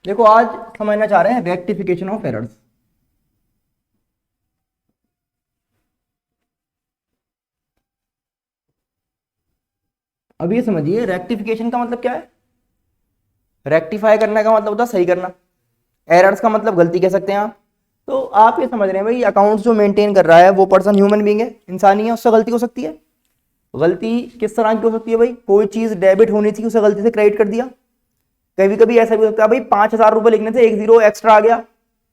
देखो आज समझना चाह रहे हैं रेक्टिफिकेशन ऑफ एरर्स। अब ये समझिए रेक्टिफिकेशन का मतलब क्या है। रेक्टिफाई करने का मतलब होता है सही करना, एरर्स का मतलब गलती कह सकते हैं आप। तो आप ये समझ रहे हैं भाई अकाउंट्स जो मेंटेन कर रहा है वो पर्सन ह्यूमन बीइंग है, इंसानी है, उससे गलती हो सकती है। गलती किस तरह की हो सकती है भाई, कोई चीज डेबिट होनी थी उसे गलती से क्रेडिट कर दिया। कभी कभी ऐसा भी हो सकता है भाई 5,000 रुपए लिखने से एक जीरो एक्स्ट्रा आ गया,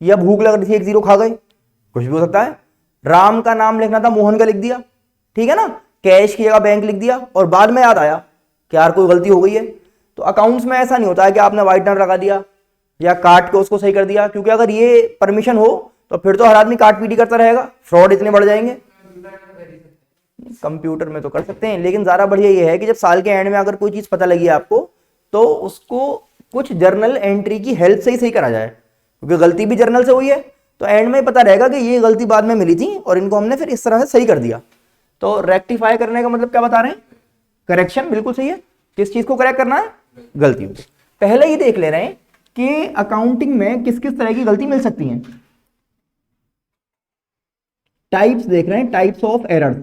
या भूख लग रही थी एक जीरो खा गए, कुछ भी हो सकता है। राम का नाम लिखना था मोहन का लिख दिया, ठीक है ना, कैश की जगह बैंक लिख दिया और बाद में याद आया कि यार कोई गलती हो गई है। तो अकाउंट्स में ऐसा नहीं होता है कि आपने वाइटनर लगा दिया या काट के उसको सही कर दिया, क्योंकि अगर ये परमिशन हो तो फिर तो हर आदमी काट पीटी करता रहेगा, फ्रॉड इतने बढ़ जाएंगे। कंप्यूटर में तो कर सकते हैं, लेकिन ज्यादा बढ़िया ये है कि जब साल के एंड में अगर कोई चीज पता लगी आपको तो उसको कुछ जर्नल एंट्री की हेल्प से ही सही करा जाए, क्योंकि गलती भी जर्नल से हुई है तो एंड में पता रहेगा कि ये गलती बाद में मिली थी और इनको हमने फिर इस तरह से सही कर दिया। तो रेक्टिफाई करने का मतलब क्या बता रहे हैं, करेक्शन, बिल्कुल सही है। किस चीज को करेक्ट करना है, गलतियों को। पहले ही देख ले रहे हैं कि अकाउंटिंग में किस किस तरह की गलती मिल सकती है। टाइप्स देख रहे हैं, types of errors.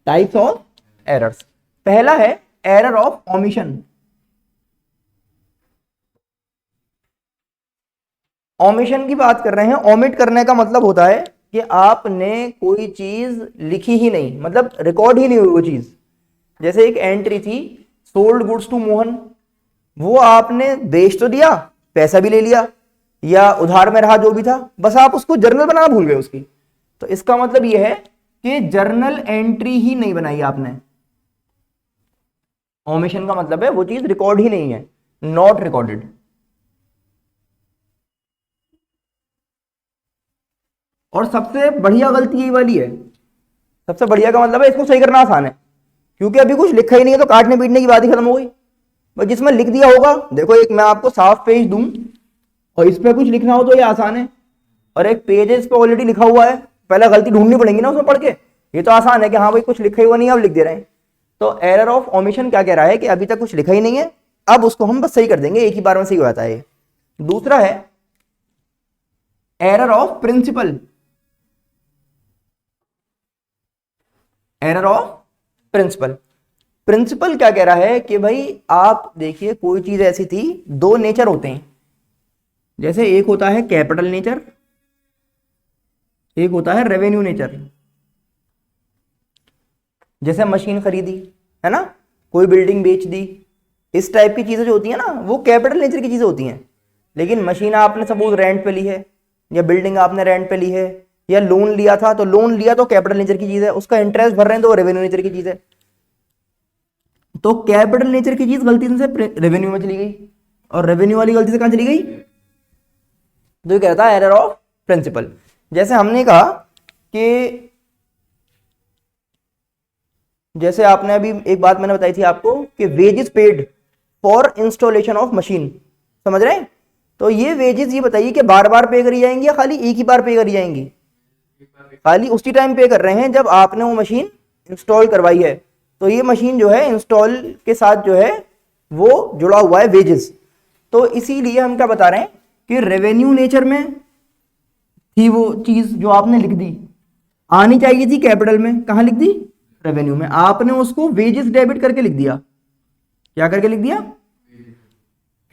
Types of errors, पहला है एरर ऑफ ओमिशन। ओमिशन की बात कर रहे हैं। ओमिट करने का मतलब होता है कि आपने कोई चीज लिखी ही नहीं, मतलब रिकॉर्ड ही नहीं हुई वो चीज। जैसे एक एंट्री थी सोल्ड गुड्स टू मोहन, वो आपने बेच तो दिया, पैसा भी ले लिया या उधार में रहा जो भी था, बस आप उसको जर्नल बनाना भूल गए उसकी। तो इसका मतलब यह है कि जर्नल एंट्री ही नहीं बनाई आपने। ओमिशन का मतलब है वो चीज रिकॉर्ड ही नहीं है, नॉट रिकॉर्डेड। और सबसे बढ़िया गलती यही वाली है। सबसे बढ़िया का मतलब है इसको सही करना आसान है, क्योंकि अभी कुछ लिखा ही नहीं है तो काटने पीटने की बात ही खत्म हो गई। बस जिसमें लिख दिया होगा, देखो एक मैं आपको साफ पेज दूं और इस पे कुछ लिखना हो तो ये आसान है, और एक पेज इस पे ऑलरेडी लिखा हुआ है, पहले गलती ढूंढनी पड़ेगी ना उसमें पढ़ के। ये तो आसान है कि हाँ भाई कुछ लिखा हुआ नहीं है अब लिख दे रहे हैं। तो एरर ऑफ ओमिशन क्या कह रहा है कि अभी तक कुछ लिखा ही नहीं है, अब उसको हम बस सही कर देंगे, एक ही बार में सही हो जाता है। दूसरा है error of principle. Error of principle, principle क्या कह रहा है कि भाई आप देखिए कोई चीज ऐसी थी, दो नेचर होते हैं, जैसे एक होता है कैपिटल नेचर, एक होता है रेवेन्यू नेचर। जैसे मशीन खरीदी है ना, कोई बिल्डिंग बेच दी, इस टाइप की चीजें जो होती है ना वो कैपिटल नेचर की चीजें होती हैं। लेकिन मशीन आपने सपोज रेंट पे ली है, या बिल्डिंग आपने रेंट पे ली है, या लोन लिया था, तो लोन लिया तो कैपिटल नेचर की चीज है, उसका इंटरेस्ट भर रहे हैं तो रेवेन्यू नेचर की चीज है। तो कैपिटल नेचर की चीज गलती से रेवेन्यू में चली गई, और रेवेन्यू वाली गलती से कहां चली गई, तो ये कहता है एरर ऑफ प्रिंसिपल। जैसे हमने कहा कि जैसे आपने अभी एक बात मैंने बताई थी आपको कि wages paid for installation of machine, समझ रहे हैं। तो ये वेजेस ये बताइए कि बार बार पे करी जाएंगी या खाली एक ही बार पे करी जाएंगी, खाली उसी टाइम पे कर रहे हैं जब आपने वो मशीन इंस्टॉल करवाई है। तो ये मशीन जो है इंस्टॉल के साथ जो है वो जुड़ा हुआ है वेजेस। तो इसीलिए हम क्या बता रहे हैं कि रेवेन्यू नेचर में थी वो चीज जो आपने लिख दी, आनी चाहिए थी कैपिटल में, कहां लिख दी, रेवेन्यू में। आपने उसको वेजेस डेबिट करके लिख दिया, क्या करके लिख दिया,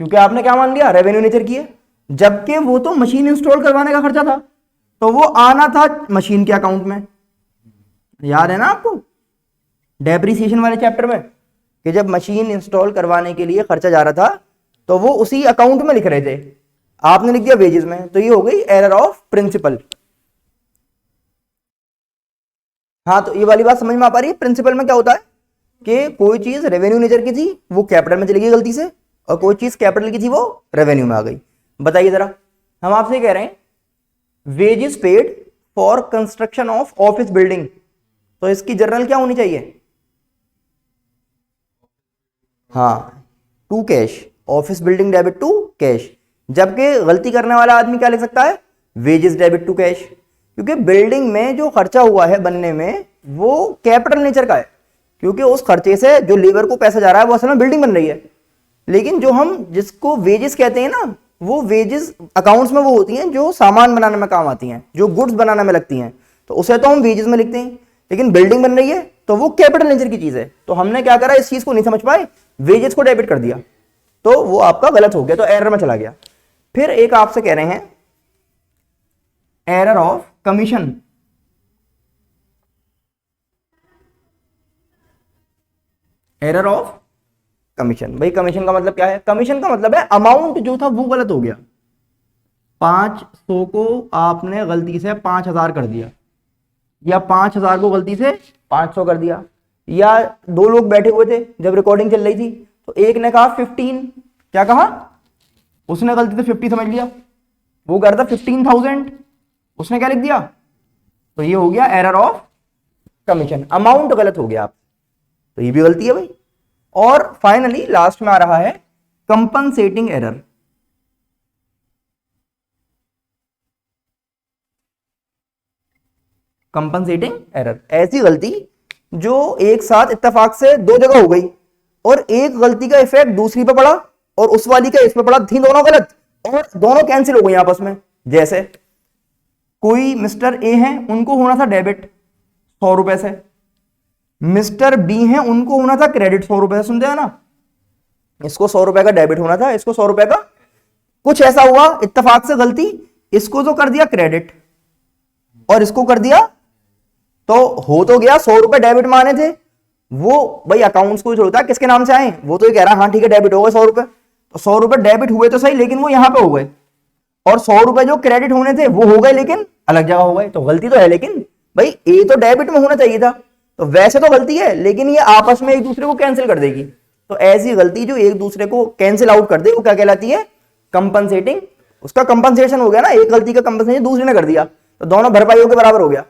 क्योंकि आपने क्या मान लिया, रेवेन्यू नेचर की है, जबकि वो तो मशीन इंस्टॉल करवाने का खर्चा था, तो वो आना था मशीन के अकाउंट में। याद है ना आपको डेप्रिसिएशन वाले चैप्टर में कि जब मशीन इंस्टॉल करवाने के लिए खर्चा जा रहा था तो वो उसी अकाउंट में लिख रहे थे, आपने लिख दिया वेजेस में, तो ये हो गई एरर ऑफ प्रिंसिपल। हाँ, तो ये वाली बात समझ में आ पा रही है। प्रिंसिपल में क्या होता है कि कोई चीज रेवेन्यू नेचर की थी वो कैपिटल में चली गई गलती से, और कोई चीज कैपिटल की थी वो रेवेन्यू में आ गई। बताइए जरा, हम आपसे कह रहे हैं wages paid for construction of office building, तो इसकी जर्नल क्या होनी चाहिए, हाँ, to cash, office building debit to cash. जबकि गलती करने वाला आदमी क्या लिख सकता है, वेजेस डेबिट टू कैश, क्योंकि बिल्डिंग में जो खर्चा हुआ है बनने में वो कैपिटल नेचर का है, क्योंकि उस खर्चे से जो लेबर को पैसा जा रहा है वो असल में बिल्डिंग बन रही है। लेकिन जो हम जिसको वेजेस कहते हैं ना, वो वेजेस अकाउंट्स में वो होती हैं जो सामान बनाने में काम आती हैं, जो गुड्स बनाने में लगती हैं, तो उसे तो हम वेजेस में लिखते हैं। लेकिन बिल्डिंग बन रही है तो वो कैपिटल नेचर की चीज है, तो हमने क्या करा, इस चीज को नहीं समझ पाए, वेजेस को डेबिट कर दिया, तो वो आपका गलत हो गया, तो एरर में चला गया। फिर एक आपसे कह रहे हैं error of commission. Error of commission, भाई कमीशन का मतलब क्या है? कमीशन का मतलब है अमाउंट जो था वो गलत हो गया। 500 को आपने गलती से 5000 कर दिया, या 5000 को गलती से 500 कर दिया, या दो लोग बैठे हुए थे जब रिकॉर्डिंग चल रही थी, तो एक ने कहा 15, क्या कहा? उसने गलती से 50 समझ लिया, वो कर था 15,000, उसने क्या लिख दिया? तो ये हो गया एरर ऑफ कमीशन, अमाउंट गलत हो गया आप, तो ये भी गलती है भाई। और फाइनली लास्ट में आ रहा है कंपनसेटिंग एरर। कंपनसेटिंग एरर, ऐसी गलती जो एक साथ इत्तेफाक से दो जगह हो गई, और एक गलती का इफेक्ट दूसरी पे पड़ा और उस वाली का इस पे पड़ा, थी दोनों गलत और दोनों कैंसिल हो गई आपस में। जैसे कोई मिस्टर ए हैं, उनको होना था डेबिट 100 रुपए से, मिस्टर बी हैं, उनको होना था क्रेडिट 100 रुपए से। सुनते हैं ना, इसको 100 रुपए का डेबिट होना था, इसको 100 रुपए का, कुछ ऐसा हुआ इत्तेफाक से गलती, इसको तो कर दिया क्रेडिट और इसको कर दिया, तो हो तो गया 100 रुपए डेबिट माने थे वो, भाई अकाउंट्स को होता है किसके नाम से आए, वो तो ये कह रहा है हाँ ठीक है डेबिट हो गए 100 रुपए, तो 100 रुपए डेबिट हुए तो सही, लेकिन वो यहां पे हो गए, और 100 रुपए जो क्रेडिट होने थे वो हो गए लेकिन अलग जगह हो गए, तो गलती तो है, लेकिन भाई ए तो डेबिट में होना चाहिए था, तो वैसे तो गलती है, लेकिन ये आपस में एक दूसरे को कैंसिल कर देगी। तो ऐसी गलती जो एक दूसरे को कैंसिल आउट कर दे वो क्या कहलाती है? कंपनसेटिंग। उसका कंपनसेशन हो गया ना, एक गलती का कंपनसेशन दूसरे ने कर दिया, तो दोनों भरपाइयों के बराबर हो गया।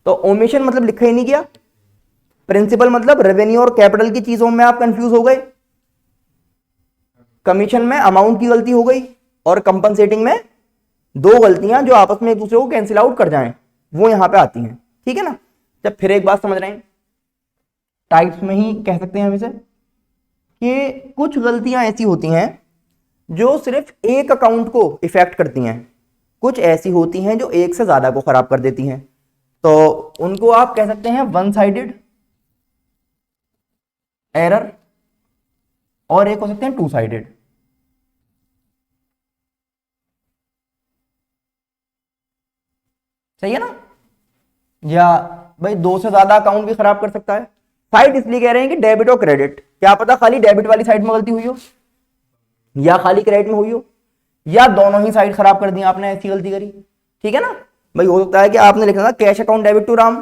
तो ओमिशन मतलब लिखा ही नहीं किया, प्रिंसिपल मतलब रेवेन्यू और कैपिटल की चीजों में आप कंफ्यूज हो गए, कमीशन में अमाउंट की गलती हो गई, और कंपनसेटिंग में दो गलतियां जो आपस में एक दूसरे को कैंसिल आउट कर जाएं वो यहां पे आती हैं। ठीक है ना? जब फिर एक बात समझ रहे हैं, टाइप्स में ही कह सकते हैं हम इसे, कि कुछ गलतियां ऐसी होती हैं जो सिर्फ एक अकाउंट को इफेक्ट करती हैं, कुछ ऐसी होती हैं जो एक से ज्यादा को खराब कर देती हैं, तो उनको आप कह सकते हैं वन साइडेड एरर, और एक हो सकते हैं टू साइडेड। सही है ना? या भाई दो से ज्यादा अकाउंट भी खराब कर सकता है। साइड इसलिए कह रहे हैं कि डेबिट और क्रेडिट, क्या पता खाली डेबिट वाली साइड में गलती हुई हो, या खाली क्रेडिट में हुई हो, या दोनों ही साइड खराब कर दी आपने, ऐसी गलती करी। ठीक है ना भाई? हो सकता है कि आपने लिखा था cash account debit to Ram,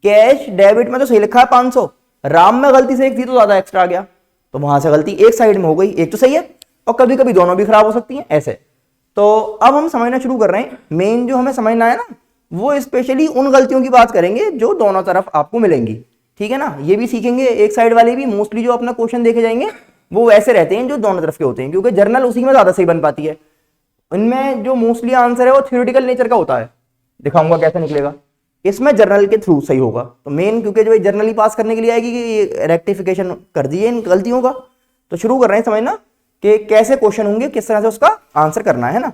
cash debit में तो सही लिखा है 500, राम में गलती से एक थी तो ज्यादा एक्स्ट्रा आ गया, तो वहां से गलती एक साइड में हो गई, एक तो सही है, और कभी कभी दोनों भी खराब हो सकती हैं ऐसे। तो अब हम समझना शुरू कर रहे हैं, मेन जो हमें समझना है ना, वो स्पेशली उन गलतियों की बात करेंगे जो दोनों तरफ आपको मिलेंगी। ठीक है ना? ये भी सीखेंगे, एक साइड वाले भी मोस्टली जो अपना क्वेश्चन देखे जाएंगे वो वैसे रहते हैं जो दोनों तरफ के होते हैं, क्योंकि जर्नल उसी में ज्यादा सही बन पाती है। इनमें जो मोस्टली आंसर है वो थ्योरेटिकल नेचर का होता है, दिखाऊंगा कैसे निकलेगा, इसमें जर्नल के थ्रू सही होगा। तो मेन क्योंकि जो जर्नल ही पास करने के लिए आएगी कि रेक्टिफिकेशन कर दिए इन गलतियों का, तो शुरू कर रहे हैं समझना कि कैसे क्वेश्चन होंगे, किस तरह से उसका आंसर करना है ना।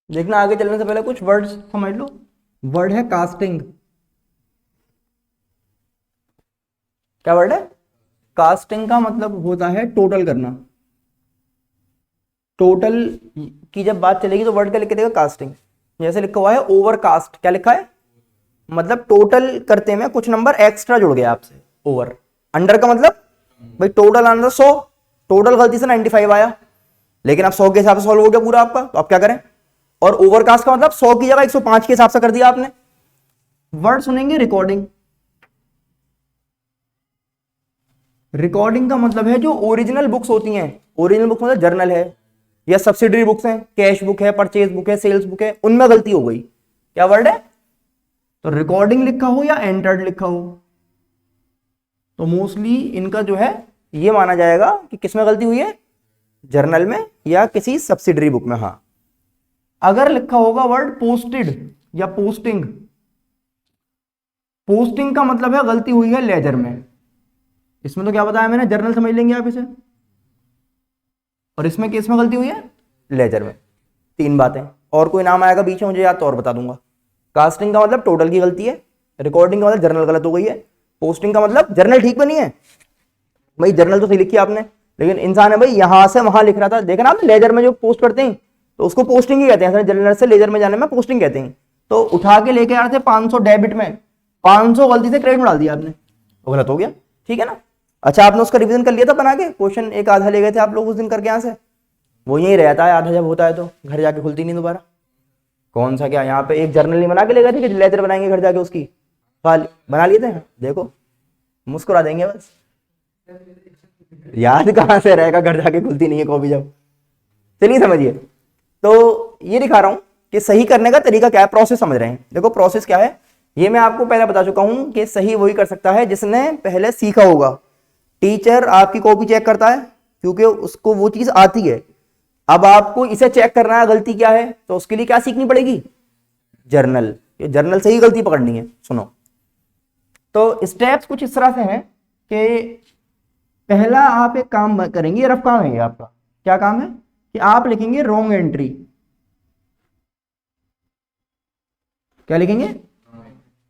देखना, आगे चलने से पहले कुछ वर्ड्स समझ लो। वर्ड है कास्टिंग। क्या वर्ड है? कास्टिंग का मतलब होता है टोटल करना। टोटल की जब बात चलेगी तो वर्ड क्या लिख के देगा? कास्टिंग। जैसे लिखा हुआ है ओवरकास्ट, क्या लिखा है? मतलब टोटल करते में कुछ नंबर एक्स्ट्रा जुड़ गया आपसे। ओवर, अंडर का मतलब भाई टोटल आंसर 100, टोटल गलती से 95 आया, लेकिन अब 100 के हिसाब से सॉल्व हो गया पूरा आपका, तो आप क्या करें? और ओवरकास्ट का मतलब 100 की जगह 105 के हिसाब से कर दिया आपने। वर्ड सुनेंगे रिकॉर्डिंग। रिकॉर्डिंग का मतलब है जो ओरिजिनल बुक्स होती हैं, ओरिजिनल बुक्स मतलब जर्नल है या सब्सिडरी बुक्स हैं, कैश बुक है, परचेज बुक है, सेल्स बुक है, उनमें गलती हो गई। क्या वर्ड है? तो रिकॉर्डिंग लिखा हो या एंटर्ड लिखा हो, तो मोस्टली इनका जो है ये माना जाएगा कि किसमें गलती हुई है? जर्नल में या किसी सब्सिडरी बुक में। हाँ, अगर लिखा होगा वर्ड पोस्टेड या पोस्टिंग, पोस्टिंग का मतलब है गलती हुई है लेजर में, इसमें तो क्या बताया मैंने, जर्नल समझ लेंगे आप इसे। और इसमें किस में गलती हुई है, लेजर में। 3 बातें। और कोई नाम आएगा बीच में मुझे याद तो और बता दूंगा। कास्टिंग का मतलब टोटल की गलती है, रिकॉर्डिंग का मतलब जर्नल गलत हो गई है, पोस्टिंग का मतलब जर्नल ठीक बनी है। भाई जर्नल तो सही लिखी आपने, लेकिन इंसान है भाई यहां से वहां लिख रहा था, देखा ना आपने, लेजर में जो पोस्ट करते हैं तो उसको पोस्टिंग ही कहते हैं, जर्नल से लेजर में जाने में पोस्टिंग कहते हैं। तो उठा के लेके आ रहे थे 500 डेबिट में, 500 गलती से क्रेडिट में डाल दिया आपने, तो गलत हो गया, ठीक है ना। अच्छा आपने उसका रिवीजन कर लिया था बना के, क्वेश्चन एक आधा ले गए थे आप लोग उस दिन करके यहाँ से, वो यही रहता है आधा, जब होता है तो घर जाके खुलती नहीं दोबारा। कौन सा क्या यहाँ पे एक जर्नल नहीं बना के ले गए थे कि लेजर बनाएंगे घर जाके, उसकी फाइल बना लिए थे, देखो मुस्कुरा देंगे बस। याद कहां से रहेगा, घर जाके खुलती नहीं है कॉपी जब। चलिए समझिए, तो ये दिखा रहा हूं कि सही करने का तरीका क्या है, प्रोसेस समझ रहे हैं। देखो प्रोसेस क्या है, ये मैं आपको पहले बता चुका हूं कि सही वही कर सकता है जिसने पहले सीखा होगा। टीचर आपकी कॉपी चेक करता है क्योंकि उसको वो चीज आती है। अब आपको इसे चेक करना है गलती क्या है, तो उसके लिए क्या सीखनी पड़ेगी, जर्नल। ये जर्नल से ही गलती पकड़नी है। सुनो, तो स्टेप्स कुछ इस तरह से हैं कि पहला आप एक काम करेंगे, रफ काम है ये आपका। क्या काम है कि आप लिखेंगे रॉन्ग एंट्री। क्या लिखेंगे,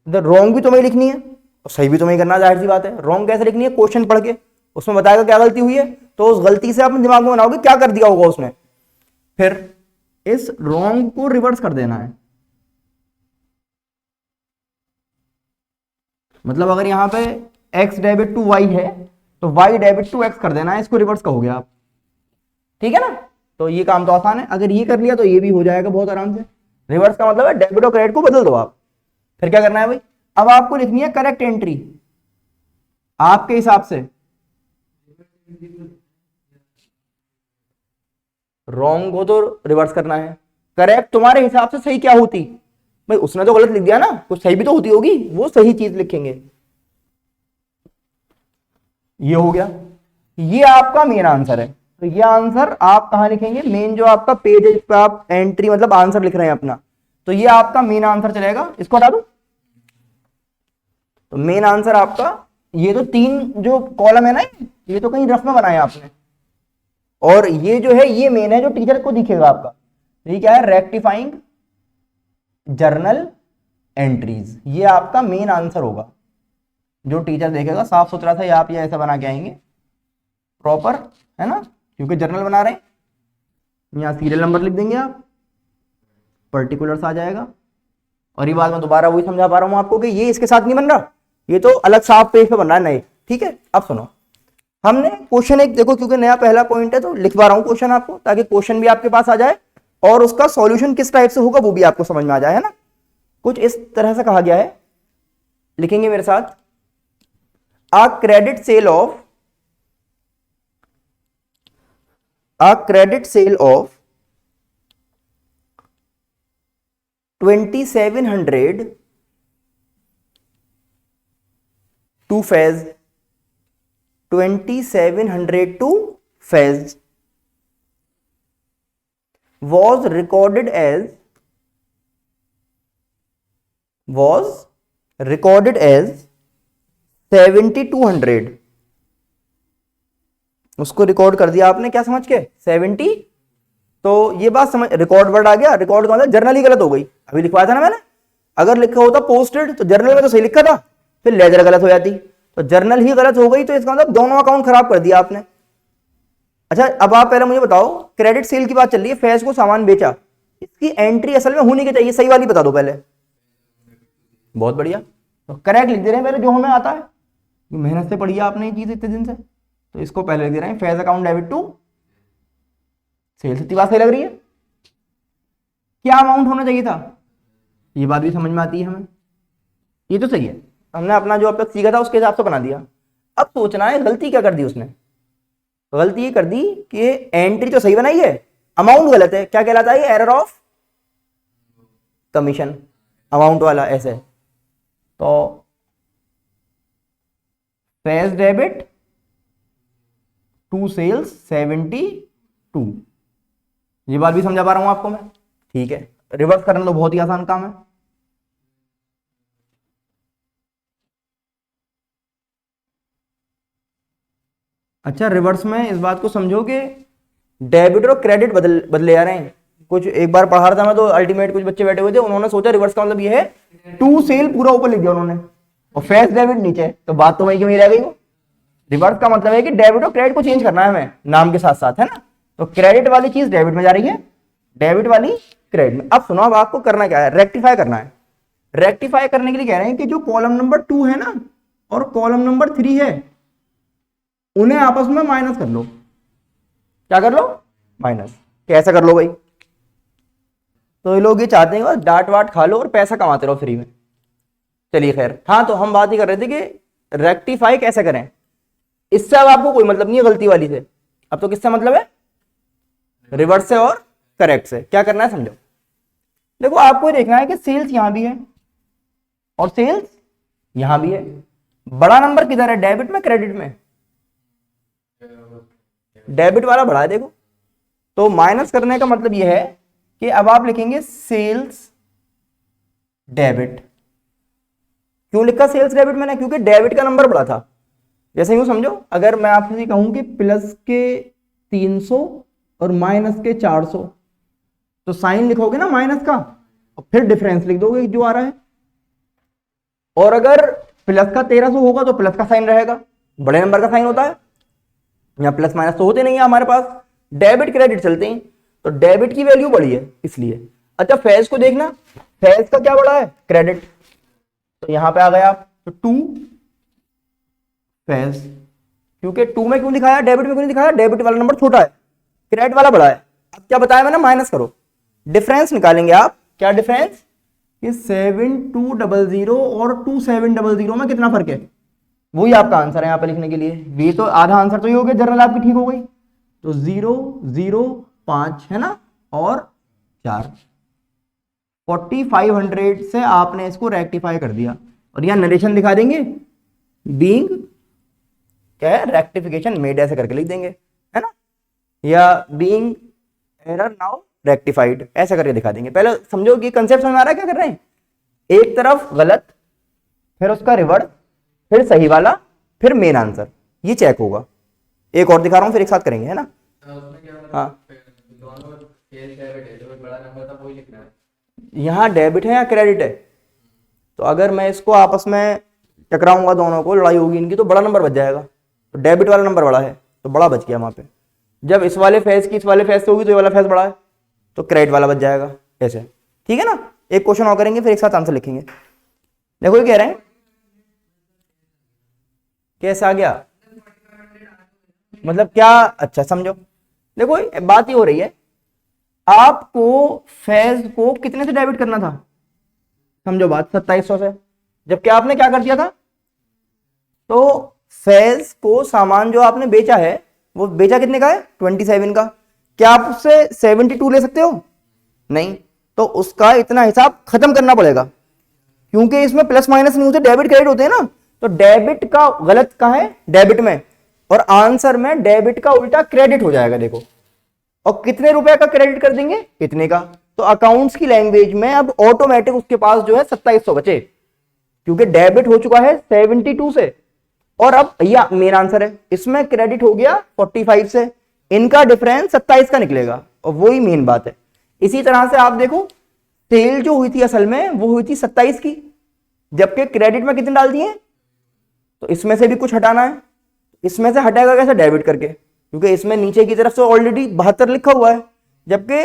रॉन्ग भी तुम्हें लिखनी है और सही भी तुम्हें करना, जाहिर सी बात है। रॉन्ग कैसे लिखनी है, क्वेश्चन पढ़ के उसमें बताएगा क्या गलती हुई है, तो उस गलती से अपने दिमाग में बनाओगे क्या कर दिया होगा उसने, फिर इस रॉन्ग को रिवर्स कर देना है। मतलब अगर यहां पे x डेबिट टू y है तो y डेबिट टू x कर देना है, इसको रिवर्स कहोगे आप, ठीक है ना। तो ये काम तो आसान है, अगर ये कर लिया तो ये भी हो जाएगा बहुत आराम से। रिवर्स का मतलब है डेबिट और क्रेडिट को बदल दो आप। फिर क्या करना है भाई, अब आपको लिखनी है करेक्ट एंट्री आपके हिसाब से। रॉन्ग हो तो रिवर्स करना है, करेक्ट तुम्हारे हिसाब से सही क्या होती, भाई उसने तो गलत लिख दिया ना, कुछ सही भी तो होती होगी, वो सही चीज लिखेंगे। ये हो गया, ये आपका मेन आंसर है। तो ये आंसर आप कहां लिखेंगे, मेन जो आपका पेज है पे आप एंट्री मतलब आंसर लिख रहे हैं अपना, तो ये आपका मेन आंसर चलेगा। इसको हटा दो, तो मेन आंसर आपका ये तो 3 जो कॉलम है ना, ये तो कहीं रफ में बनाया आपने, और ये जो है ये मेन है जो टीचर को दिखेगा आपका। ये क्या है, रेक्टिफाइंग जर्नल एंट्रीज, ये आपका मेन आंसर होगा जो टीचर देखेगा। साफ सुथरा सा आप ये ऐसा बना के आएंगे प्रॉपर, है ना, क्योंकि जर्नल बना रहे हैं। यहां सीरियल नंबर लिख देंगे आप, पर्टिकुलर्स आ जाएगा। और ये बात मैं दोबारा वही समझा पा रहा हूं आपको कि ये इसके साथ नहीं बन रहा, ये तो अलग साफ पेज पे बन रहा है नए, ठीक है। अब सुनो, हमने क्वेश्चन एक देखो, क्योंकि नया पहला पॉइंट है तो लिखवा रहा हूं क्वेश्चन आपको, ताकि क्वेश्चन भी आपके पास आ जाए और उसका सॉल्यूशन किस टाइप से होगा वो भी आपको समझ में आ जाए, है ना। कुछ इस तरह से कहा गया है, लिखेंगे मेरे साथ, a credit sale of 2700 to Fez, 2700 to Fez was recorded as 7200। उसको रिकॉर्ड कर दिया आपने, क्या समझ के 70। तो ये बात समझ, रिकॉर्ड वर्ड आ गया, रिकॉर्ड का मतलब जर्नल ही गलत हो गई, अभी लिखवाया था ना मैंने। अगर लिखा होता पोस्टेड तो जर्नल में तो सही लिखा था, फिर लेजर गलत हो जाती, तो जर्नल ही गलत हो गई, तो इसका मतलब दोनों अकाउंट खराब कर दिया आपने। अच्छा अब आप पहले मुझे बताओ, क्रेडिट सेल की बात चल रही है, फैज को सामान बेचा, इसकी एंट्री असल में होनी चाहिए, सही वाली बता दो पहले। बहुत बढ़िया, तो करेक्ट लिख दे रहे हैं पहले जो हमें आता है, मेहनत से पढ़ी आपने ये चीज इतने दिन से, तो इसको पहले लिख दे रहे हैं, Faiz account debit to sales. इतनी बात सही लग रही है, क्या अमाउंट होना चाहिए था, ये बात भी समझ में आती है हमें, ये तो सही है। हमने अपना जो अब तक सीखा था उसके हिसाब से बना दिया। अब सोचना है गलती क्या कर दी उसने, गलती ये कर दी कि एंट्री तो सही बनाई है, अमाउंट गलत है। क्या कहलाता है ये, एरर ऑफ कमीशन, अमाउंट वाला ऐसे। तो फैज डेबिट टू सेल्स 72, ये बात भी समझा पा रहा हूं आपको मैं, ठीक है। रिवर्स करना तो बहुत ही आसान काम है। अच्छा, रिवर्स में इस बात को समझो कि डेबिट और क्रेडिट बदले जा रहे हैं। कुछ एक बार पढ़ा रहा था मैं, तो अल्टीमेट कुछ बच्चे बैठे हुए थे, उन्होंने सोचा रिवर्स का मतलब ये है टू सेल पूरा ऊपर लिख दिया उन्होंने और फेस डेबिट नीचे, तो बात तो वही की वही रह गई। वो रिवर्स का मतलब है कि डेबिट और क्रेडिट को चेंज करना है हमें नाम के साथ साथ, है ना। तो क्रेडिट वाली चीज डेबिट में जा रही है, डेबिट वाली क्रेडिट में। अब सुनो, अब आपको करना क्या है, रेक्टिफाई करना है। रेक्टिफाई करने के लिए कह रहे हैं कि जो कॉलम नंबर 2 है ना और कॉलम नंबर 3 है, उन्हें आपस में माइनस कर लो। क्या कर लो? माइनस। कैसे कर लो भाई? तो ये लोग ये चाहते हैं बस डांट वाट खा लो और पैसा कमाते रहो फ्री में। चलिए खैर, हाँ, तो हम बात ही कर रहे थे कि रेक्टिफाई कैसे करें। इससे अब आपको कोई मतलब नहीं है गलती वाली से, अब तो किससे मतलब है? रिवर्स से और करेक्ट से। क्या करना है समझो। देखो, आपको ये देखना है कि सेल्स यहां भी है और सेल्स यहां भी है। बड़ा नंबर किधर है, डेबिट में क्रेडिट में? डेबिट वाला बड़ा है देखो। तो माइनस करने का मतलब यह है कि अब आप लिखेंगे सेल्स डेबिट। क्यों लिखा सेल्स डेबिट मैंने? क्योंकि डेबिट का नंबर बड़ा था। जैसे यूं समझो, अगर मैं आपसे कहूं कि प्लस के 300 और माइनस के 400, तो साइन लिखोगे ना माइनस का और फिर डिफरेंस लिख दोगे जो आ रहा है। और अगर प्लस का 1300 होगा तो प्लस का साइन रहेगा, बड़े नंबर का साइन होता है। यहां प्लस माइनस तो होते नहीं है हमारे पास, डेबिट क्रेडिट चलते हैं, तो डेबिट की वैल्यू बड़ी है इसलिए। अच्छा, फेज को देखना, फेज का क्या बड़ा है? क्रेडिट। तो यहां पे आ गया आप, तो 2 फेज। क्योंकि 2 में क्यों दिखाया, डेबिट में क्यों नहीं दिखाया? डेबिट वाला नंबर छोटा है, क्रेडिट वाला बड़ा है। अब क्या बताया मैंने? माइनस करो, डिफरेंस निकालेंगे आप। क्या डिफरेंस? कि 7200 और 2700 में कितना फर्क है, वही आपका आंसर है यहाँ पे लिखने के लिए। ये तो आधा आंसर तो ये हो गया, जनरल आपकी ठीक हो गई। तो 005 है ना, और 4, 4500 से आपने इसको रेक्टिफाई कर दिया। और यहाँ नरेशन दिखा देंगे, बीइंग क्या है, रेक्टिफिकेशन मेड, ऐसे करके लिख देंगे, है ना, या बीइंग एरर नाउ रेक्टिफाइड, ऐसा करके दिखा देंगे। पहले समझो कि कंसेप्ट समझ आ रहा है क्या कर रहे हैं। एक तरफ गलत, फिर उसका रिवर्स, फिर सही वाला, फिर मेन आंसर, ये चेक होगा। एक और दिखा रहा हूं, फिर एक साथ करेंगे, है ना। हाँ, यहाँ डेबिट है या क्रेडिट है? तो अगर मैं इसको आपस में टकराऊंगा, दोनों को लड़ाई होगी इनकी, तो बड़ा नंबर बच जाएगा। तो डेबिट वाला नंबर बड़ा है तो बड़ा बच गया वहां पे। जब इस वाले फेज की इस वाले फेज से होगी तो ये वाला फेज बड़ा है, तो क्रेडिट वाला बच जाएगा, ऐसे। ठीक है ना। एक क्वेश्चन और करेंगे, फिर एक साथ आंसर लिखेंगे। देखो ये कह रहे हैं, कैसे आ गया मतलब क्या? अच्छा समझो, देखो बात ये हो रही है, आपको फेज को कितने से डेबिट करना था? समझो बात, 2700 से। जबकि आपने क्या कर दिया था, तो फेज को सामान जो आपने बेचा है, वो बेचा कितने का है? 27 का। क्या आप उससे 72 ले सकते हो? नहीं। तो उसका इतना हिसाब खत्म करना पड़ेगा, क्योंकि इसमें प्लस माइनस नहीं होते, डेबिट क्रेडिट होते हैं ना। तो डेबिट का गलत कहां है? डेबिट में। और आंसर में डेबिट का उल्टा क्रेडिट हो जाएगा, देखो। और कितने रुपए का क्रेडिट कर देंगे? कितने का। तो अकाउंट्स की लैंग्वेज में अब ऑटोमेटिक उसके पास जो है 2700 बचे, क्योंकि डेबिट हो चुका है 72 से। और अब या मेन आंसर है, इसमें क्रेडिट हो गया 45 से, इनका डिफरेंस 27 का निकलेगा, और वही मेन बात है। इसी तरह से आप देखो, सेल जो हुई थी असल में वो हुई थी 27 की, जबकि क्रेडिट में कितने डाल दिए? तो इसमें से भी कुछ हटाना है। इसमें से हटाएगा कैसे? डेबिट करके, क्योंकि इसमें नीचे की तरफ से ऑलरेडी 72 लिखा हुआ है, जबकि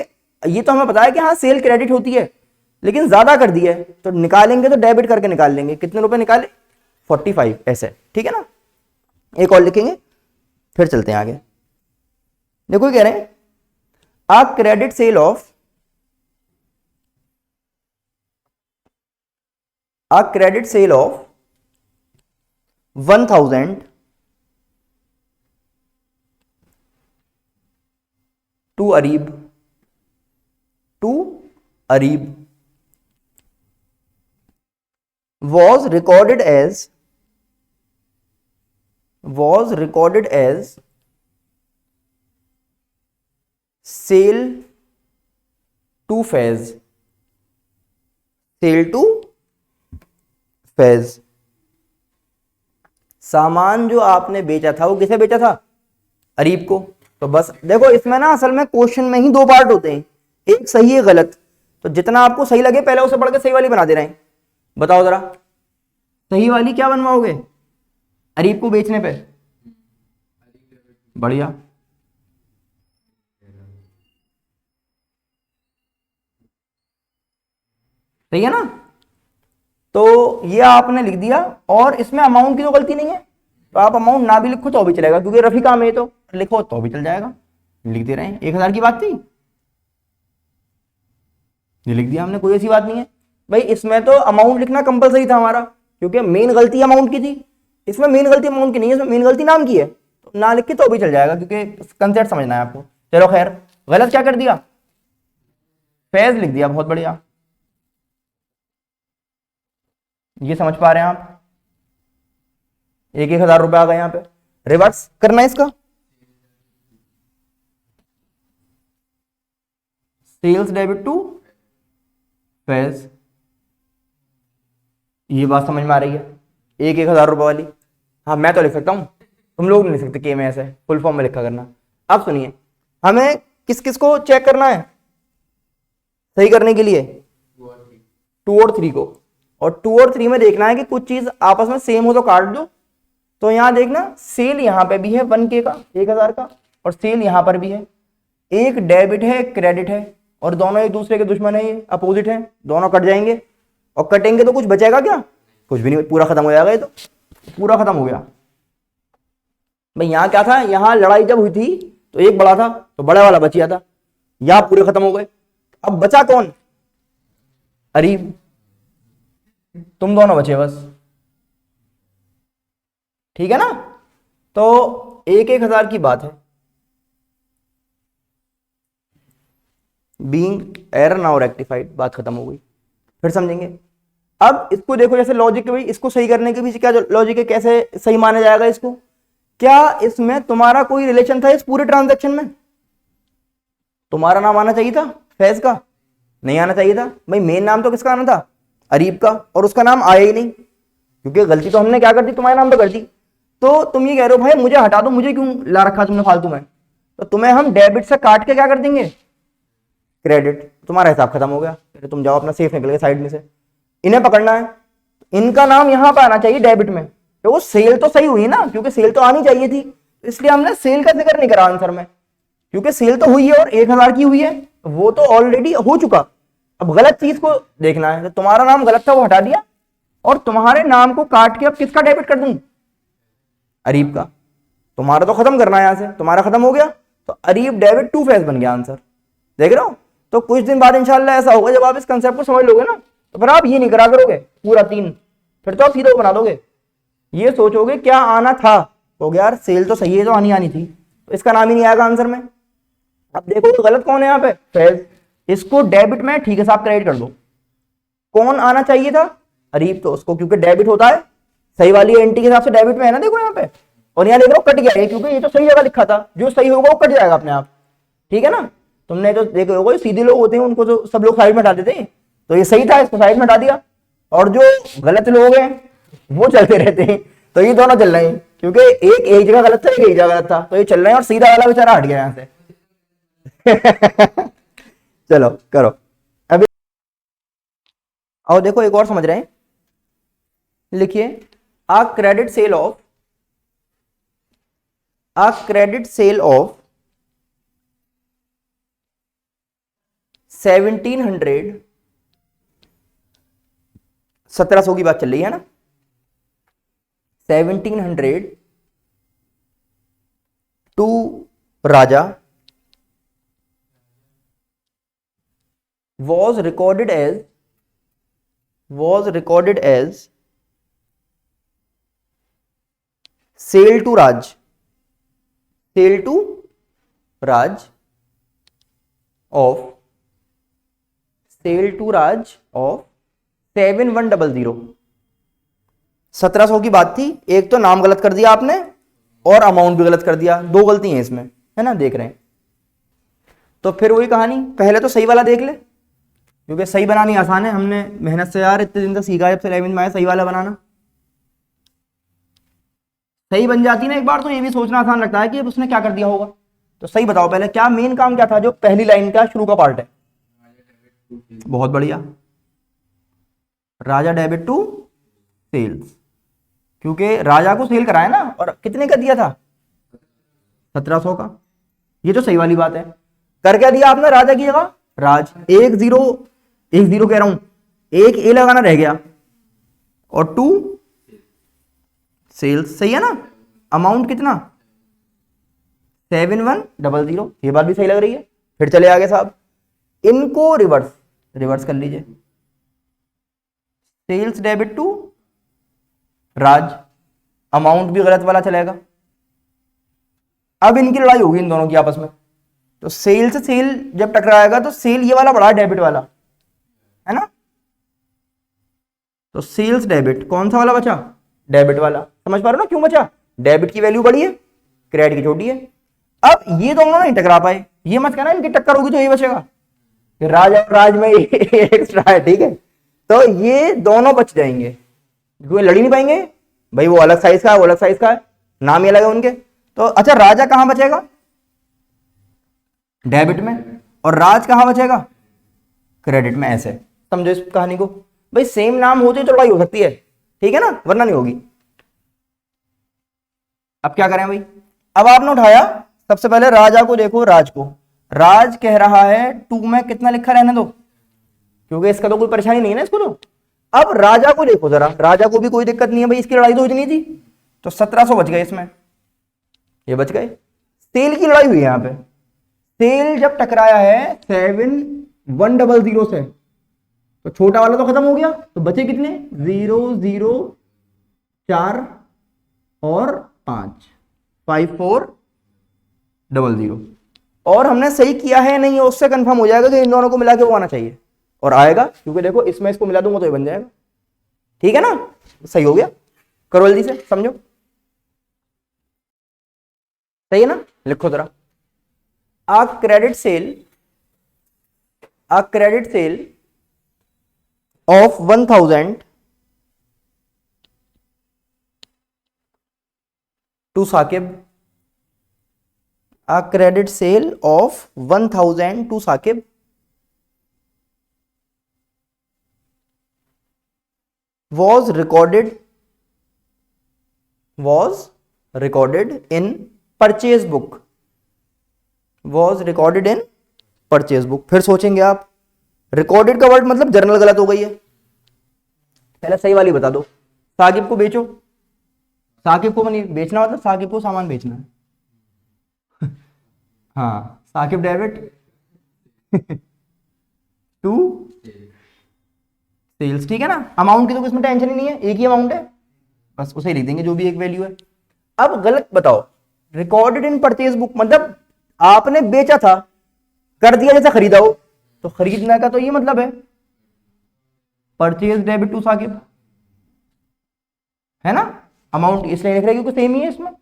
ये तो हमें पता है कि हाँ सेल क्रेडिट होती है, लेकिन ज्यादा कर दिया है, तो निकालेंगे तो डेबिट करके निकाल लेंगे। कितने रुपए निकाले? 45, ऐसे। ठीक है ना। एक और लिखेंगे, फिर चलते हैं आगे। देखो कह रहे हैं, a credit sale of a credit sale of 1000 to Arib was recorded as sale to Faiz. Sale to Faiz। सामान जो आपने बेचा था वो किसे बेचा था? अरीब को। तो बस देखो इसमें ना असल में क्वेश्चन में ही दो पार्ट होते हैं, एक सही है गलत, तो जितना आपको सही लगे पहले उसे पढ़ के सही वाली बना दे रहे हैं। बताओ जरा सही वाली क्या बनवाओगे अरीब को बेचने पे? बढ़िया, सही है ना। तो ये आपने लिख दिया और इसमें अमाउंट की तो गलती नहीं है, तो आप अमाउंट ना भी लिखो तो भी चलेगा क्योंकि रफी काम है, तो लिखो तो भी चल जाएगा। लिख दे रहे हैं 1000 की बात थी, ये लिख दिया हमने, कोई ऐसी बात नहीं है भाई। इसमें तो अमाउंट लिखना कंपलसरी था हमारा क्योंकि मेन गलती अमाउंट की थी, इसमें मेन गलती अमाउंट की नहीं है, इसमें मेन गलती नाम की है, तो ना लिख के तो भी चल जाएगा क्योंकि कंसेप्ट समझना है आपको। चलो खैर, गलत क्या कर दिया, फैज लिख दिया, बहुत बढ़िया। ये समझ पा रहे हैं आप, 1000 रुपए आ गए यहां पे, रिवर्स करना है इसका, सेल्स डेबिट टू फैज। ये बात समझ में आ रही है, 1000 रुपए वाली। हाँ मैं तो लिख सकता हूं, तुम लोग नहीं लिख सकते, के में ऐसे फुल फॉर्म में लिखा करना। अब सुनिए, हमें किस किस को चेक करना है सही करने के लिए? 2 और 3 को, और 2 और 3 में देखना है कि कुछ चीज आपस में सेम हो तो काट दो। तो यहां देखना, सेल यहां पे भी है 1K का, 1000 का, और सेल यहां पर भी है। एक डेबिट है एक क्रेडिट है, और दोनों एक दूसरे के दुश्मन है, ये अपोजिट है, दोनों कट जाएंगे। और कटेंगे तो कुछ बचेगा क्या? कुछ भी नहीं, पूरा खत्म हो जाएगा, ये तो पूरा खत्म हो गया भाई। यहां क्या था, यहां लड़ाई जब हुई थी तो एक बड़ा था तो बड़ा वाला बच गया था, यहां पूरे खत्म हो गए। अब बचा कौन? अरीब, तुम दोनों बचे बस, ठीक है ना। तो 1000 की बात है, बीइंग एरर नाउ रेक्टिफाइड, बात खत्म हो गई। फिर समझेंगे। अब इसको देखो, जैसे लॉजिक भाई, इसको सही करने के पीछे क्या लॉजिक है, कैसे सही माना जाएगा इसको? क्या इसमें तुम्हारा कोई रिलेशन था इस पूरे ट्रांजैक्शन में? तुम्हारा नाम आना चाहिए था फैज का, नहीं आना चाहिए था भाई। मेन नाम तो किसका आना था? अरीब का, और उसका नाम आया ही नहीं क्योंकि गलती तो हमने क्या कर दी, तुम्हारे नाम पे कर दी। तो तुम ये कह रहे हो भाई मुझे हटा दो, मुझे क्यों ला रखा तुमने फालतू में? तो तुम्हें हम डेबिट से काट के क्या कर देंगे, क्रेडिट। तुम्हारा हिसाब खत्म हो गया, तुम जाओ अपना सेफ निकल के साइड में से। इन्हें पकड़ना है, इनका नाम यहां पर आना चाहिए डेबिट में, तो वो सेल तो सही हुई ना, क्योंकि सेल तो आनी चाहिए थी, इसलिए हमने सेल का जिक्र नहीं करा आंसर में, क्योंकि सेल तो हुई है और 1000 की हुई है, वो तो ऑलरेडी हो चुका। अब गलत चीज को देखना है, तो तुम्हारा नाम गलत था वो हटा दिया, और तुम्हारे नाम को काट के अब किसका डेबिट कर दूं? अरीब का। तुम्हारा तो खत्म करना है यहां से, तुम्हारा खत्म हो गया, तो अरीब डेबिट टू फैज बन गया आंसर। देख रहे हो? तो कुछ दिन बाद इंशाल्लाह ऐसा होगा, जब आप इस कंसेप्ट को समझ लोगे ना, तो फिर आप ये नहीं करा करोगे पूरा 3, फिर तो आप सीधा बना दोगे। ये सोचोगे क्या आना था, हो गया यार सेल तो सही है, तो आनी थी, तो इसका नाम ही नहीं आएगा आंसर में। अब देखो तो गलत कौन है यहाँ पे, फैज। इसको डेबिट में ठीक है साहब क्रेडिट कर दो। कौन आना चाहिए था? अरीब, तो उसको क्योंकि डेबिट होता है, सही वाली एंटी के हिसाब से डेबिट में है ना, देखो यहाँ पे। और यहाँ देख रहे हो कट गया है, क्योंकि ये तो सही जगह लिखा था, जो सही होगा वो कट जाएगा अपने आप, ठीक है ना। तुमने जो देखे होगा सीधे लोग होते हैं उनको तो सब लोग साइड में हटा देते हैं, तो ये सही था, इसको साइड में हटा दिया, और जो गलत लोग हैं वो चलते रहते हैं, तो ये दोनों चल रहे हैं, क्योंकि एक जगह गलत था, एक जगह गलत था, तो ये चल रहे हैं, और सीधा वाला बेचारा हट गया यहां से। चलो करो अभी। और देखो एक और समझ रहे हैं, लिखिए आ क्रेडिट सेल ऑफ 1700, 1700 की बात चल रही है ना, 1700 to Raja was recorded as sale to Raj of 7100। 1700 की बात थी, एक तो नाम गलत कर दिया आपने और अमाउंट भी गलत कर दिया, दो गलती है इसमें, है ना, देख रहे हैं। तो फिर वही कहानी, पहले तो सही वाला देख ले, क्योंकि सही बनानी आसान है, हमने मेहनत से यार इतने दिन तक सीखा, जब से 11th में आया सही वाला बनाना। सही बन जाती ना एक बार तो ये भी सोचना आसान लगता है कि अब उसने क्या कर दिया होगा। तो सही बताओ पहले, क्या मेन काम क्या था जो पहली लाइन का शुरू का पार्ट है? बहुत बढ़िया, राजा डेबिट टू सेल्स, क्योंकि राजा को सेल कराया ना, और कितने का दिया था? 1700 का। ये तो सही वाली बात है। कर क्या दिया आपने राजा की जगह? राज। एक जीरो कह रहा हूं, एक ए लगाना रह गया, और टू सेल्स, सही है ना? अमाउंट कितना? 7100। ये बात भी सही लग रही है। फिर चले आगे साहब, इनको रिवर्स कर लीजिए। Sales debit to Raj, amount भी गलत वाला चलेगा। अब इनकी लड़ाई होगी इन दोनों की आपस में। तो सेल से सेल जब टकराएगा तो सेल ये वाला बढ़ा, डेबिट वाला, है ना? तो सेल्स डेबिट, कौन सा वाला बचा? डेबिट वाला। समझ पा रहे हो ना क्यों बचा? डेबिट की वैल्यू बड़ी है, क्रेडिट की छोटी है। अब ये दोनों नहीं टकरा पाए, ये मत कहना इनकी टक्कर होगी तो ये बचेगा। राज और राज में एक्स्ट्रा है, ठीक है? तो ये दोनों बच जाएंगे, क्योंकि लड़ ही नहीं पाएंगे भाई, वो अलग साइज का है, वो अलग साइज का है, नाम ही अलग है उनके। तो अच्छा, राजा कहां बचेगा? डेबिट में। और राज कहां बचेगा? क्रेडिट में। ऐसे समझो इस कहानी को भाई, सेम नाम होते तो लड़ाई हो सकती है, ठीक है ना, वरना नहीं होगी। अब क्या करें भाई? अब आपने उठाया सबसे पहले राजा को, देखो राज को, राज कह रहा है टू में कितना लिखा रहने दो, क्योंकि इसका तो कोई परेशानी नहीं है ना इसको तो। अब राजा को देखो जरा, राजा को भी कोई दिक्कत नहीं है भाई, इसकी लड़ाई तो इतनी थी, तो 1700 बच गए इसमें, ये बच गए। सेल की लड़ाई हुई है यहां पे, सेल जब टकराया है 7100 से, तो छोटा वाला तो खत्म हो गया, तो बचे कितने? 0 4 और 5, 5400। और हमने सही किया है नहीं, उससे कंफर्म हो जाएगा कि इन दोनों को मिला के वो आना चाहिए, और आएगा, क्योंकि देखो इसमें इसको मिला दूंगा तो ये बन जाएगा, ठीक है ना? सही हो गया। करो जल्दी से, समझो। सही है ना? लिखो जरा, a credit sale of 1000 to Saqib, a credit sale of 1000 to Saqib was recorded in purchase book, फिर सोचेंगे आप, रिकॉर्डेड का वर्ड मतलब जर्नल गलत हो गई है। पहले सही वाली बता दो। साकिब को बेचो, साकिब को नहीं बेचना, मतलब साकिब को सामान बेचना है। हाँ, साकिब डेबिट टू सेल्स, ठीक है ना? अमाउंट की तो इसमें टेंशन ही नहीं है, एक ही अमाउंट है, बस उसे लिख देंगे जो भी एक वैल्यू है। अब गलत बताओ, रिकॉर्डेड इन परचेज बुक मतलब आपने बेचा था, कर दिया जैसे खरीदा हो, तो खरीदने का तो ये मतलब है, परचेज डेबिट टू साकिब, है ना? अमाउंट इसलिए लिख रहे हैं क्योंकि सेम ही है इसमें,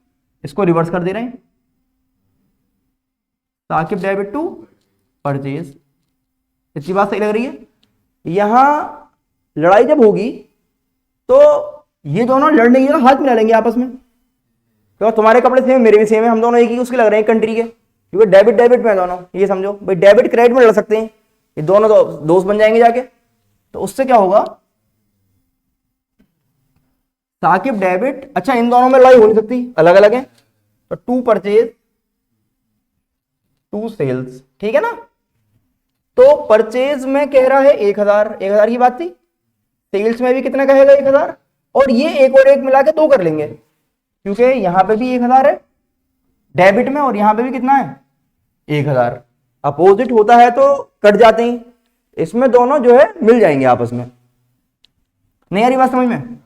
इसको रिवर्स कर दे रहे हैं, साकिब डेबिट टू परचेज। इतनी बात सही लग रही है? यहां लड़ाई जब होगी तो ये दोनों लड़ने की हाथ मिला लेंगे आपस में, तो तुम्हारे कपड़े सेम मेरे भी सेम है, हम दोनों एक ही उसके लग रहे हैं कंट्री के, क्योंकि डेबिट में दोनों, ये समझो भाई, डेबिट क्रेडिट में लड़ सकते हैं, ये दोनों तो दोस्त बन जाएंगे जाके। तो उससे क्या होगा, साकिब डेबिट, अच्छा इन दोनों में लड़ाई हो नहीं सकती, अलग अलग है, तो टू परचेज टू सेल्स, ठीक है ना? तो परचेज में कह रहा है 1000 की बात थी, सेल्स में भी कितना कहेगा? 1000, और ये एक और एक मिला के 2 कर लेंगे, क्योंकि यहां पे भी 1000 है डेबिट में, और यहां पे भी कितना है? 1000। अपोजिट होता है तो कट जाते हैं, इसमें दोनों जो है मिल जाएंगे आपस में। नहीं आ रही बात समझ में?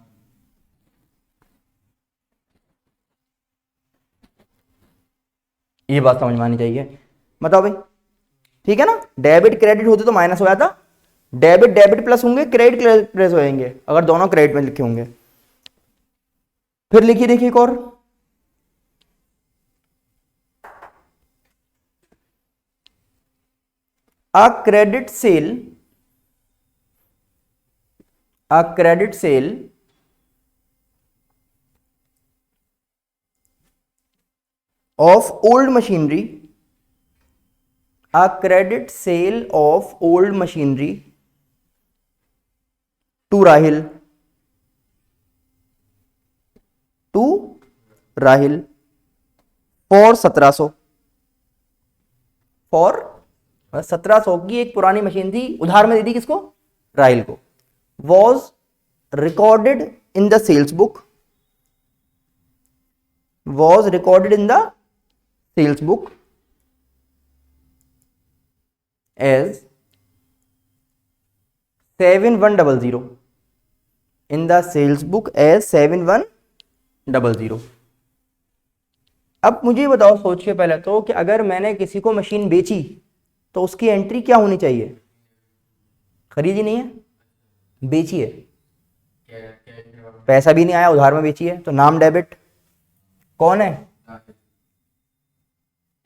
ये बात समझ में आनी चाहिए, बताओ भाई, ठीक है ना? डेबिट क्रेडिट होते तो माइनस हो जाता, डेबिट प्लस होंगे, क्रेडिट प्लस हो जाएंगे अगर दोनों क्रेडिट में लिखे होंगे। फिर लिखिए, देखिए एक और, a credit sale of old machinery, a credit sale of old machinery to Rahil for 1700, for 1700 की एक पुरानी मशीन थी, उधार में दी थी किसको? राहिल को। Was recorded in the sales book, was recorded in the sales book as 7100, in the sales book as 7100। अब मुझे बताओ सोच के पहले तो कि अगर मैंने किसी को मशीन बेची तो उसकी एंट्री क्या होनी चाहिए? खरीदी नहीं है, बेची है, पैसा भी नहीं आया, उधार में बेची है, तो नाम डेबिट, कौन है?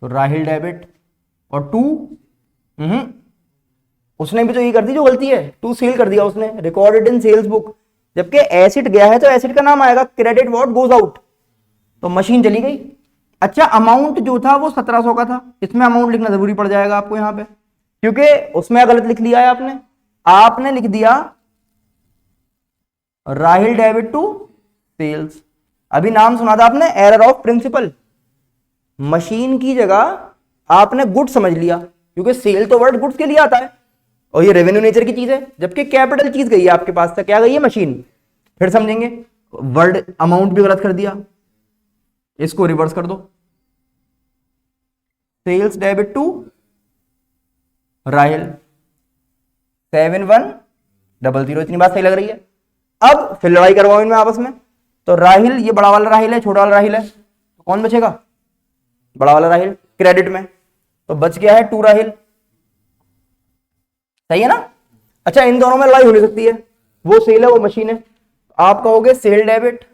तो राहिल डेबिट। और टू, उसने भी तो ये कर दी जो गलती है, टू सेल कर दिया उसने, रिकॉर्डेड इन सेल्स बुक, जबकि एसिड गया है तो एसिड का नाम आएगा, क्रेडिट व्हाट गोज आउट, तो मशीन चली गई। अच्छा, अमाउंट जो था वो 1700 का था, इसमें अमाउंट लिखना जरूरी पड़ जाएगा आपको यहां पे, क्योंकि उसमें गलत लिख लिया है आपने लिख दिया राहिल डेबिट टू सेल्स। अभी नाम सुना था आपने, एरर ऑफ प्रिंसिपल, मशीन की जगह आपने गुड समझ लिया, क्योंकि सेल तो वर्ड गुड्स के लिए आता है और ये रेवेन्यू नेचर की चीज है, जबकि कैपिटल चीज गई है आपके पास से, क्या गई है? मशीन। फिर समझेंगे, वर्ड अमाउंट भी गलत कर दिया, इसको रिवर्स कर दो, सेल्स डेबिट टू राहिल 7100, इतनी बात सही लग रही है। अब फिर लड़ाई करवाओ इनमें आपस में, तो राहिल, ये बड़ा वाला राहिल है, छोटा वाला राहिल है, तो कौन बचेगा? बड़ा वाला राहिल क्रेडिट में, तो बच गया है टू राहिल, सही है ना? अच्छा, इन दोनों में लड़ाई हो नहीं सकती है, वो सेल है वो मशीन है, आप कहोगे सेल डेबिट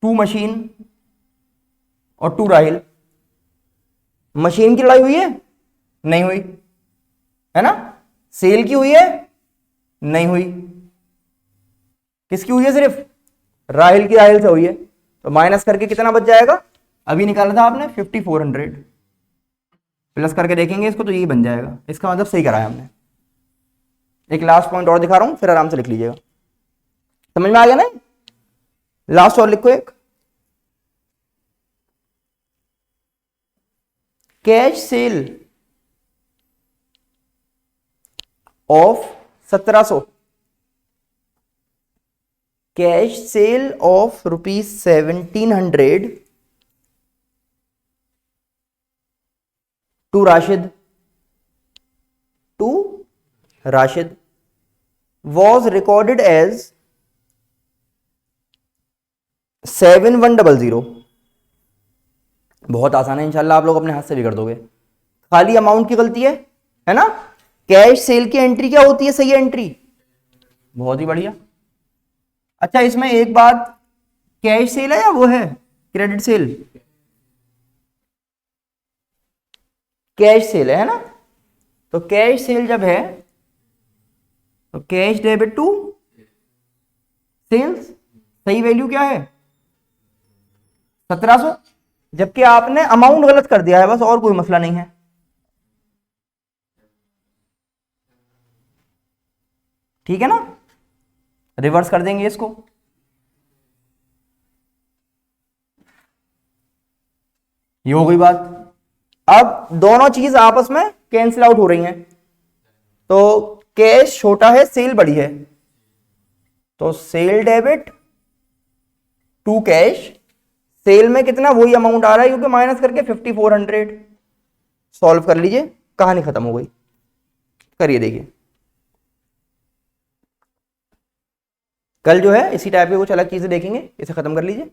टू मशीन और टू राहिल। मशीन की लड़ाई हुई है? नहीं हुई, है ना? सेल की हुई है? नहीं हुई, किसकी हुई है? सिर्फ राहिल की, राहिल से हुई है, तो माइनस करके कितना बच जाएगा? अभी निकाला था आपने 5400, प्लस करके देखेंगे इसको तो यही बन जाएगा, इसका मतलब सही कराया हमने। एक लास्ट पॉइंट और दिखा रहा हूं, फिर आराम से लिख लीजिएगा, समझ में आ गया ना? लास्ट और लिखो एक, cash sale of 1700, cash sale of ₹1700 to Rashid was recorded as 7100। बहुत आसान है, इंशाल्लाह आप लोग अपने हाथ से भी कर दोगे, खाली अमाउंट की गलती है ना? कैश सेल की एंट्री क्या होती है? सही एंट्री, बहुत ही बढ़िया। अच्छा, इसमें एक बात, कैश सेल है या वो है क्रेडिट सेल? कैश सेल है ना? तो कैश सेल जब है तो कैश डेबिट टू सेल्स, सही वैल्यू क्या है? 1700, जबकि आपने अमाउंट गलत कर दिया है, बस, और कोई मसला नहीं है। ठीक है ना? रिवर्स कर देंगे इसको, ये हो गई बात। अब दोनों चीज आपस में कैंसिल आउट हो रही हैं, तो कैश छोटा है, सेल बड़ी है, तो sale debit to cash, sale में कितना? वही अमाउंट आ रहा है, क्योंकि माइनस करके 5400। सॉल्व कर लीजिए, कहानी खत्म हो गई। करिए देखिए, कल जो है इसी टाइप के कुछ अलग चीजें देखेंगे, इसे खत्म कर लीजिए।